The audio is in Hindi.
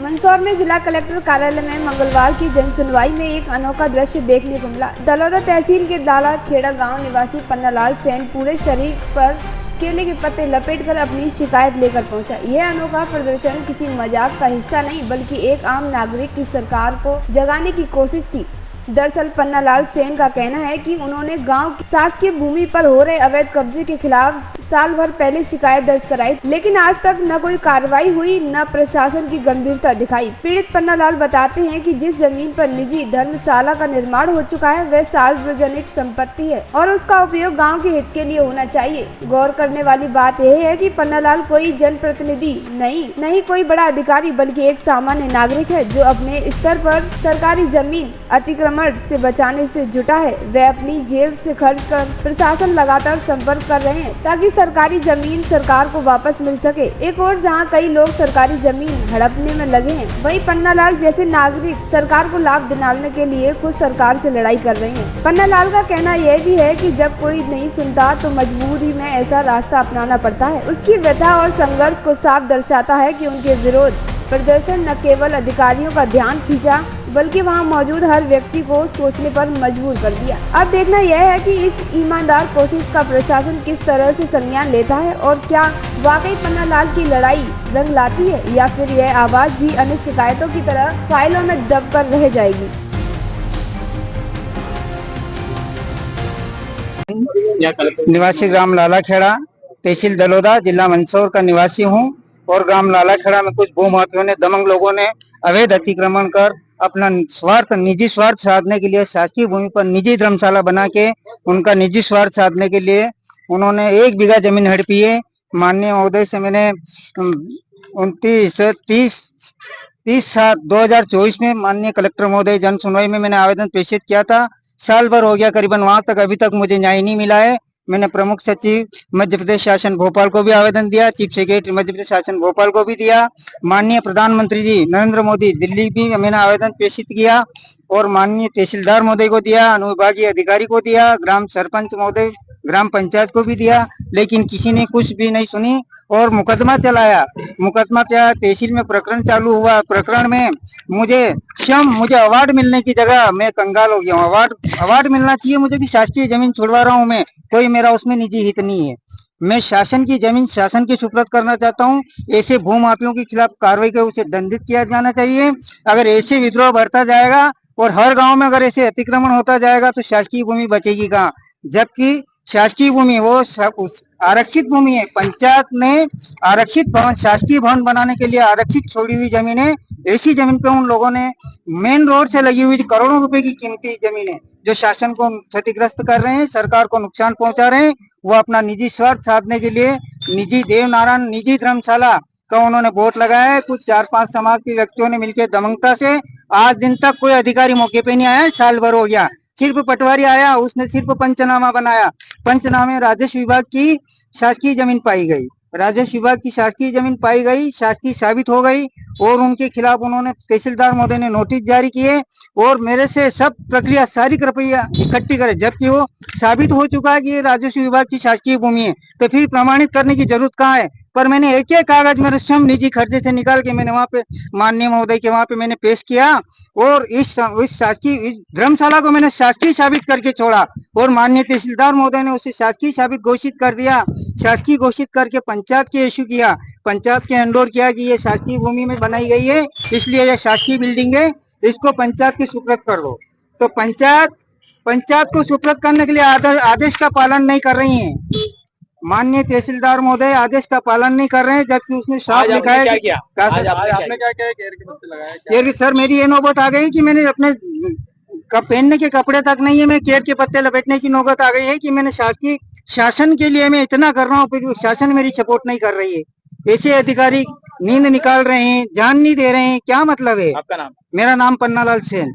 मंदसौर में जिला कलेक्टर कार्यालय में मंगलवार की जन सुनवाई में एक अनोखा दृश्य देखने को मिला। दलौदा तहसील के दाला खेड़ा गांव निवासी पन्नालाल सेन पूरे शरीर पर केले के पत्ते लपेटकर अपनी शिकायत लेकर पहुंचा। यह अनोखा प्रदर्शन किसी मजाक का हिस्सा नहीं बल्कि एक आम नागरिक की सरकार को जगाने की कोशिश थी। दरअसल पन्नालाल सेन का कहना है कि उन्होंने गांव की शासकीय भूमि पर हो रहे अवैध कब्जे के खिलाफ साल भर पहले शिकायत दर्ज कराई, लेकिन आज तक न कोई कार्रवाई हुई न प्रशासन की गंभीरता दिखाई। पीड़ित पन्नालाल बताते हैं कि जिस जमीन पर निजी धर्मशाला का निर्माण हो चुका है वह सार्वजनिक संपत्ति है और उसका उपयोग गाँव के हित के लिए होना चाहिए। गौर करने वाली बात यह है कि पन्नालाल कोई जनप्रतिनिधि नहीं कोई बड़ा अधिकारी बल्कि एक सामान्य नागरिक है जो अपने स्तर पर सरकारी जमीन अतिक्रमण से बचाने से जुटा है। वह अपनी जेब से खर्च कर प्रशासन लगातार संपर्क कर रहे हैं ताकि सरकारी जमीन सरकार को वापस मिल सके। एक और जहां कई लोग सरकारी जमीन हड़पने में लगे हैं, वहीं पन्नालाल जैसे नागरिक सरकार को लाभ दिलाने के लिए खुद सरकार से लड़ाई कर रहे हैं। पन्नालाल का कहना यह भी है कि जब कोई नहीं सुनता तो मजबूरी में ऐसा रास्ता अपनाना पड़ता है। उसकी व्यथा और संघर्ष को साफ दर्शाता है कि उनके विरोध प्रदर्शन न केवल अधिकारियों का ध्यान खींचा बल्कि वहां मौजूद हर व्यक्ति को सोचने पर मजबूर कर दिया। अब देखना यह है कि इस ईमानदार कोशिश का प्रशासन किस तरह से संज्ञान लेता है और क्या वाकई पन्नालाल की लड़ाई रंग लाती है या फिर यह आवाज भी अन्य शिकायतों की तरह फाइलों में दब कर रह जाएगी। निवासी ग्राम लाला खेड़ा, तहसील दलौदा, जिला मंदसौर का निवासी हूँ और ग्राम लाला खेड़ा में कुछ भूमाफियों ने, दमंग लोगों ने अवैध अतिक्रमण कर अपना निजी स्वार्थ साधने के लिए शासकीय भूमि पर निजी धर्मशाला बना के उनका निजी स्वार्थ साधने के लिए उन्होंने 1 बीघा जमीन हड़पी है। माननीय महोदय से मैंने 30/7/2024 में माननीय कलेक्टर महोदय जन सुनवाई में मैंने आवेदन प्रेषित किया था। साल भर हो गया करीबन, वहां तक अभी तक मुझे न्याय नहीं मिला है। मैंने प्रमुख सचिव मध्य प्रदेश शासन भोपाल को भी आवेदन दिया, चीफ सेक्रेटरी मध्य प्रदेश शासन भोपाल को भी दिया, माननीय प्रधानमंत्री जी नरेंद्र मोदी दिल्ली भी मैंने आवेदन प्रेषित किया और माननीय तहसीलदार महोदय को दिया, अनुविभागीय अधिकारी को दिया, ग्राम सरपंच महोदय ग्राम पंचायत को भी दिया, लेकिन किसी ने कुछ भी नहीं सुनी और मुकदमा चलाया। मुकदमा क्या, तहसील में प्रकरण चालू हुआ। प्रकरण में मुझे अवार्ड मिलने की जगह मैं कंगाल हो गया हूँ। अवार्ड मिलना चाहिए मुझे कि शासकीय जमीन छुड़वा रहा हूँ मैं, कोई मेरा उसमें निजी हित नहीं है। मैं शासन की जमीन शासन के सुपुर्द करना चाहता हूँ। ऐसे भूमाफियों के खिलाफ कार्रवाई कर उसे दंडित किया जाना चाहिए। अगर ऐसे विद्रोह बढ़ता जाएगा और हर गांव में अगर ऐसे अतिक्रमण होता जाएगा तो शासकीय भूमि बचेगी कहाँ? जबकि शासकीय भूमि वो आरक्षित भूमि है। पंचायत ने आरक्षित भवन, शासकीय भवन बनाने के लिए आरक्षित छोड़ी हुई जमीन है। ऐसी जमीन पे उन लोगों ने मेन रोड से लगी हुई करोड़ों रुपए की कीमती जमीन है जो शासन को क्षतिग्रस्त कर रहे हैं, सरकार को नुकसान पहुंचा रहे हैं। वो अपना निजी स्वार्थ साधने के लिए निजी देवनारायण निजी धर्मशाला का उन्होंने बोर्ड लगाया है। कुछ 4-5 समाज के व्यक्तियों ने मिलकर दमंगता से आज दिन तक कोई अधिकारी मौके पे नहीं आया। साल भर हो गया, सिर्फ पटवारी आया, उसने सिर्फ पंचनामा बनाया। पंचनामे राजस्व विभाग की शासकीय जमीन पाई गई, राजस्व विभाग की शासकीय जमीन पाई गई, शासकीय साबित हो गई और उनके खिलाफ उन्होंने तहसीलदार महोदय ने नोटिस जारी किए और मेरे से सब प्रक्रिया सारी कृपया इकट्ठी करे, जबकि वो साबित हो चुका है कि ये राजस्व विभाग की शासकीय भूमि है। तो फिर प्रमाणित करने की जरूरत कहाँ है? पर मैंने एक कागज मेरे स्वयं निजी खर्चे से निकाल के मैंने वहां पे माननीय महोदय के वहां पे मैंने पेश किया और इस शासकीय धर्मशाला को मैंने शासकीय साबित करके छोड़ा और माननीय तहसीलदार महोदय ने उसे शासकीय साबित घोषित कर दिया। शासकीय घोषित करके पंचायत के इश्यू किया, पंचायत के हैंडओवर किया कि ये शासकीय भूमि में बनाई गई है, इसलिए यह शासकीय बिल्डिंग है, इसको पंचायत के सुपुर्द कर दो। तो पंचायत को सुपुर्द करने के लिए आदेश का पालन नहीं कर रही है। माननीय तहसीलदार महोदय आदेश का पालन नहीं कर रहे हैं, जबकि उसमें साफ लिखा है। आपने क्या किया? केयर के पत्ते लगाए? सर मेरी ये नौबत आ गई कि मैंने अपने पहनने के कपड़े तक नहीं है, मैं केयर के पत्ते लपेटने की नौबत आ गई है कि मैंने शासन के लिए मैं इतना कर रहा हूँ फिर शासन मेरी सपोर्ट नहीं कर रही है। ऐसे अधिकारी नींद निकाल रहे हैं, जान नहीं दे रहे हैं, क्या मतलब है? आपका नाम? मेरा नाम पन्नालाल सेन।